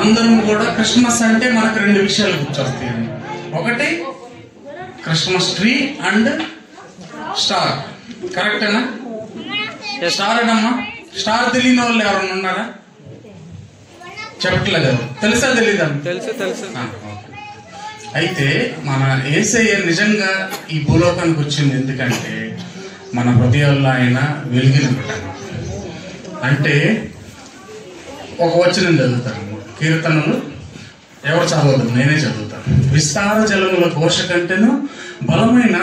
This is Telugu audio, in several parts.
మనందరం కూడా క్రిస్మస్ అంటే మనకు రెండు విషయాలు గుర్తొస్తాయండి. ఒకటి క్రిస్మస్ ట్రీ అండ్ స్టార్. కరెక్టేనా? స్టార్ ఏనమ్మా? స్టార్ తెలియని వాళ్ళు ఎవరన్నా ఉన్నారా? చెప్పట్లేదు. తెలుసా తెలీదా? తెలుసు. అయితే మన యేసయ్య నిజంగా ఈ భూలోకానికి వచ్చింది ఎందుకంటే మన హృదయాల్లో ఆయన వెలిగినమాట. అంటే ఒక వచనం చదువుతాను, కీర్తనలు. ఎవరు చదవదు, నేనే చదువుతాను. విస్తార జలముల ఘోష కంటేను, బలమైన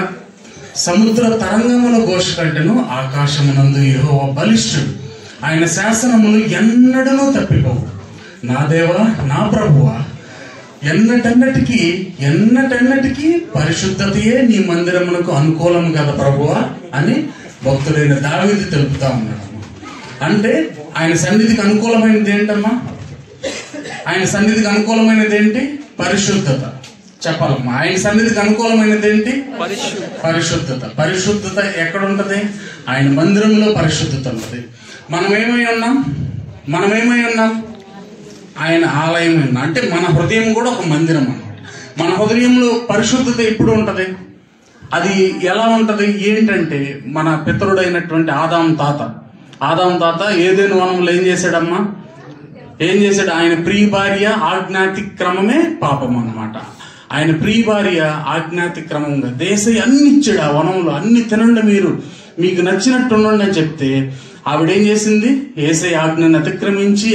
సముద్ర తరంగముల ఘోష కంటేను ఆకాశమునందు యెహోవా బలిష్ఠుడు. ఆయన శాసనములు ఎన్నడనూ తప్పిపోవు. నా దేవా, నా ప్రభువా, ఎన్నటెన్నటికీ పరిశుద్ధతయే నీ మందిరమునకు అనుకూలం కదా ప్రభువా అని భక్తుడైన దావీదు తెలుపుతా ఉన్నాడు. అంటే ఆయన సన్నిధికి అనుకూలమైనది ఏంటమ్మా? ఆయన సన్నిధికి అనుకూలమైనది ఏంటి? పరిశుద్ధత. చెప్పాలమ్మా, ఆయన సన్నిధికి అనుకూలమైనది ఏంటి? పరిశుద్ధత. పరిశుద్ధత ఎక్కడ ఉంటది? ఆయన మందిరంలో పరిశుద్ధత ఉంటది. మనమేమై ఉన్నాం? ఆయన ఆలయం ఉన్నాం. అంటే మన హృదయం కూడా ఒక మందిరం అన్నమాట. మన హృదయంలో పరిశుద్ధత ఎప్పుడు ఉంటది? అది ఎలా ఉంటది ఏంటంటే, మన పితరుడైనటువంటి ఆదాం తాత ఏదైనా వనంలో ఏం చేశాడమ్మా? ఆయన ప్రియ భార్య ఆజ్ఞాతిక్రమమే పాపం అన్నమాట. ఆయన ప్రియ భార్య ఆజ్ఞాతిక్రమంగా దేశం అన్ని ఇచ్చాడు. ఆ వనంలో అన్ని తినండి, మీకు నచ్చినట్టు ఉండండి అని చెప్తే ఆవిడేం చేసింది? యేసయ్య ఆజ్ఞను అతిక్రమించి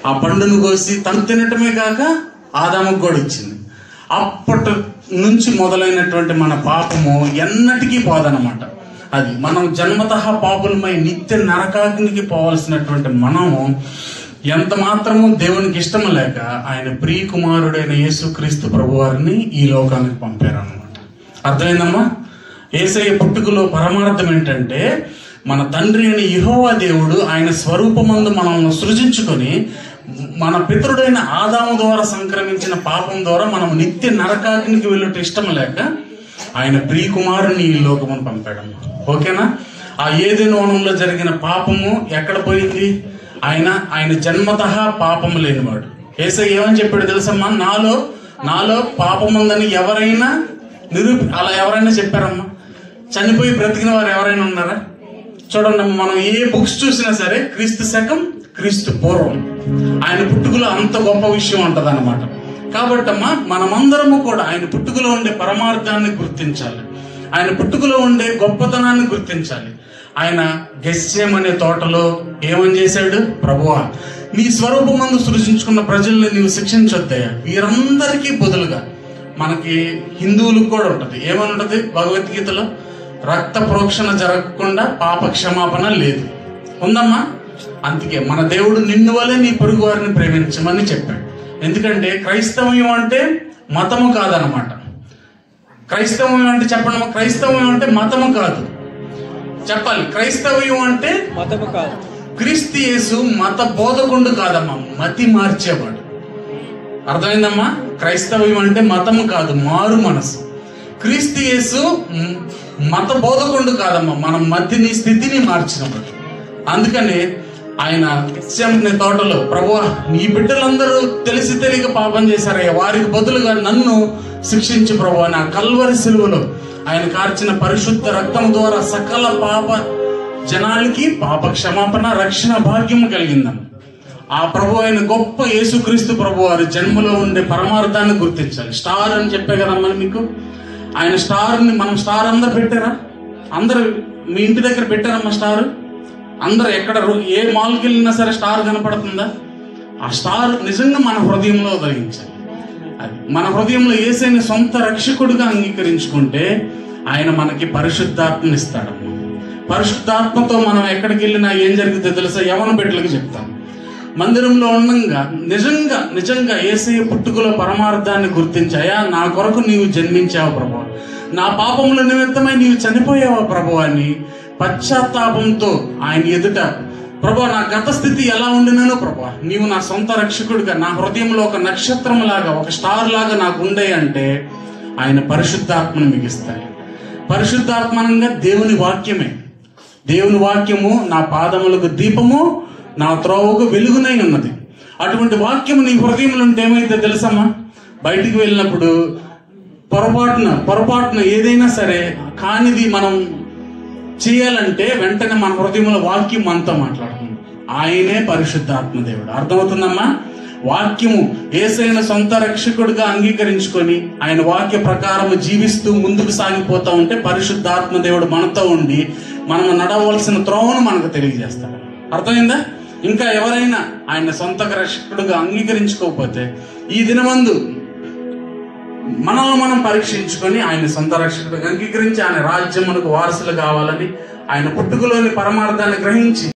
ఆ పండును కోసి తను తినటమే కాక ఆదాముకు కూడా ఇచ్చింది. అప్పటి నుంచి మొదలైనటువంటి మన పాపము ఎన్నటికీ పోదనమాట. అది మనం జన్మతః పాపులమై నిత్య నరకాగ్నికి పోవాల్సినటువంటి మనము ఎంత మాత్రము దేవునికి ఇష్టం లేక ఆయన ప్రియ కుమారుడైన యేసుక్రీస్తు ప్రభువారిని ఈ లోకానికి పంపారన్నమాట. అర్థమైందమ్మా? యేసయ్య పుట్టుకలో పరమార్థం ఏంటంటే, మన తండ్రి అయిన యెహోవా దేవుడు ఆయన స్వరూపమందు మనల్ని సృజించుకొని మన పితరుడైన ఆదాము ద్వారా సంక్రమించిన పాపం ద్వారా మనం నిత్య నరకాగ్నికి వెళ్ళుట ఇష్టం లేక ఆయన ప్రియ కుమారుని ఈ లోకమును పంపాడమ్మా. ఓకేనా? ఆ ఏదైనా వనంలో జరిగిన పాపము ఎక్కడ పోయింది? ఆయన జన్మతః పాపము లేనివాడు. యేసయ్య ఏమని చెప్పాడు తెలుసమ్మా? నాలో పాపం ఉందని ఎవరైనా అలా ఎవరైనా చెప్పారమ్మా? చనిపోయి బ్రతికిన వారు ఎవరైనా ఉన్నారా? చూడండి, మనం ఏ బుక్స్ చూసినా సరే క్రీస్తు శకం, క్రీస్తు పూర్వం, ఆయన పుట్టుకలో అంత గొప్ప విషయం ఉంటది అనమాట. కాబట్టమ్మా మనమందరము కూడా ఆయన పుట్టుకలో ఉండే పరమార్థాన్ని గుర్తించాలి. ఆయన పుట్టుకలో ఉండే గొప్పతనాన్ని గుర్తించాలి. ఆయన గెస్సేమనే తోటలో ఏమని చేశాడు? ప్రభువా, నీ స్వరూపమందు సృజించుకున్న ప్రజల్ని నీవు శిక్షించొద్దయ్యా. వీరందరికీ బదులుగా మనకి హిందువులకు కూడా ఉంటది. ఏమని ఉంటది భగవద్గీతలో? రక్త ప్రోక్షణ జరగకుండా పాప క్షమాపణ లేదు. ఉందమ్మా? అందుకే మన దేవుడు నిన్ను వలె నీ పొరుగు వారిని ప్రేమించమని చెప్పాడు. ఎందుకంటే క్రైస్తవ్యం అంటే మతము కాదనమాట. క్రైస్తవ్యం అంటే చెప్పండి, క్రైస్తవ్యం అంటే మతము కాదు. చెప్పాలి, క్రైస్తవ్యం అంటే మతము కాదు. క్రీస్తు యేసు మత బోధకుండు కాదమ్మా, మతి మార్చేవాడు. అర్థమైందమ్మా? క్రైస్తవ్యం అంటే మతము కాదు, మారు మనసు. క్రీస్తు యేసు మత బోధకుండు కాదమ్మా, మన మతిని స్థితిని మార్చినవాడు. అందుకనే ఆయన గెత్సేమనే తోటలో, ప్రభువా, నీ బిడ్డలందరూ తెలిసి తెలియక పాపం చేశారయ్యా, వారికి బదులుగా నన్ను శిక్షించి ప్రభువా. నా కల్వరి సిలువలో ఆయన కార్చిన పరిశుద్ధ రక్తం ద్వారా సకల పాప జనాలకి పాప క్షమాపణ, రక్షణ భాగ్యము కలిగిందన్న ఆ ప్రభు అయిన గొప్ప యేసుక్రీస్తు ప్రభు వారి జన్మలో ఉండే పరమార్థాన్ని గుర్తించాలి. స్టార్ అని చెప్పే కదమ్మా మీకు. ఆయన స్టార్ని మనం స్టార్ అందరు పెట్టారా? అందరు మీ ఇంటి దగ్గర పెట్టారమ్మా స్టార్? అందరు ఎక్కడ ఏ మాల్కి వెళ్ళినా సరే స్టార్ కనపడుతుందా? ఆ స్టార్ నిజంగా మన హృదయంలో ఉదయించాలి. అది మన హృదయంలో యేసయ్యని సొంత రక్షకుడిగా అంగీకరించుకుంటే ఆయన మనకి పరిశుద్ధాత్మని ఇస్తాడమ్మా. పరిశుద్ధాత్మతో మనం ఎక్కడికి వెళ్ళినా ఏం జరుగుతుందో తెలుసా? యవన బిడ్డలకు చెప్తాం. మందిరంలో ఉండగా నిజంగా యేసయ్య పుట్టుకలో పరమార్థాన్ని గుర్తించాయా, నా కొరకు నీవు జన్మించావు ప్రభువా, నా పాపముల నిమిత్తమై నీవు చనిపోయావా ప్రభువా అని పశ్చాత్తాపంతో ఆయన ఎదుట, ప్రభువా నా గత స్థితి ఎలా ఉండినానో ప్రభువా, నీవు నా సొంత రక్షకుడిగా నా హృదయంలో ఒక నక్షత్రం లాగా, ఒక స్టార్ లాగా నాకు ఉండే అంటే ఆయన పరిశుద్ధాత్మను మిగిస్తాయి. పరిశుద్ధాత్మనంగా దేవుని వాక్యము నా పాదములకు దీపము, నా త్రోవకు వెలుగునై ఉన్నది. అటువంటి వాక్యం నీ హృదయంలో ఉంటే ఏమైతే తెలుసమ్మా, బయటికి వెళ్ళినప్పుడు పొరపాటున ఏదైనా సరే కానిది మనం చేయాలంటే వెంటనే మన హృదయంలో వాక్యం మనతో మాట్లాడుతుంది. ఆయనే పరిశుద్ధాత్మ దేవుడు. అర్థమవుతుందమ్మా? వాక్యము యేసయ్యను సొంత రక్షకుడిగా అంగీకరించుకొని ఆయన వాక్య ప్రకారం జీవిస్తూ ముందుకు సాగిపోతా ఉంటే పరిశుద్ధాత్మ దేవుడు మనతో ఉండి మనం నడవలసిన త్రోవను మనకు తెలియజేస్తాడు. అర్థమైందా? ఇంకా ఎవరైనా ఆయన సొంత రక్షకుడిగా అంగీకరించుకోకపోతే ఈ దినమందు మనల్ని మనం పరీక్షించుకొని ఆయన సొంత రక్షకుడిగా అంగీకరించి ఆయన రాజ్యం మనకు వారసులు కావాలని, ఆయన పుట్టుకలోని పరమార్థాన్ని గ్రహించి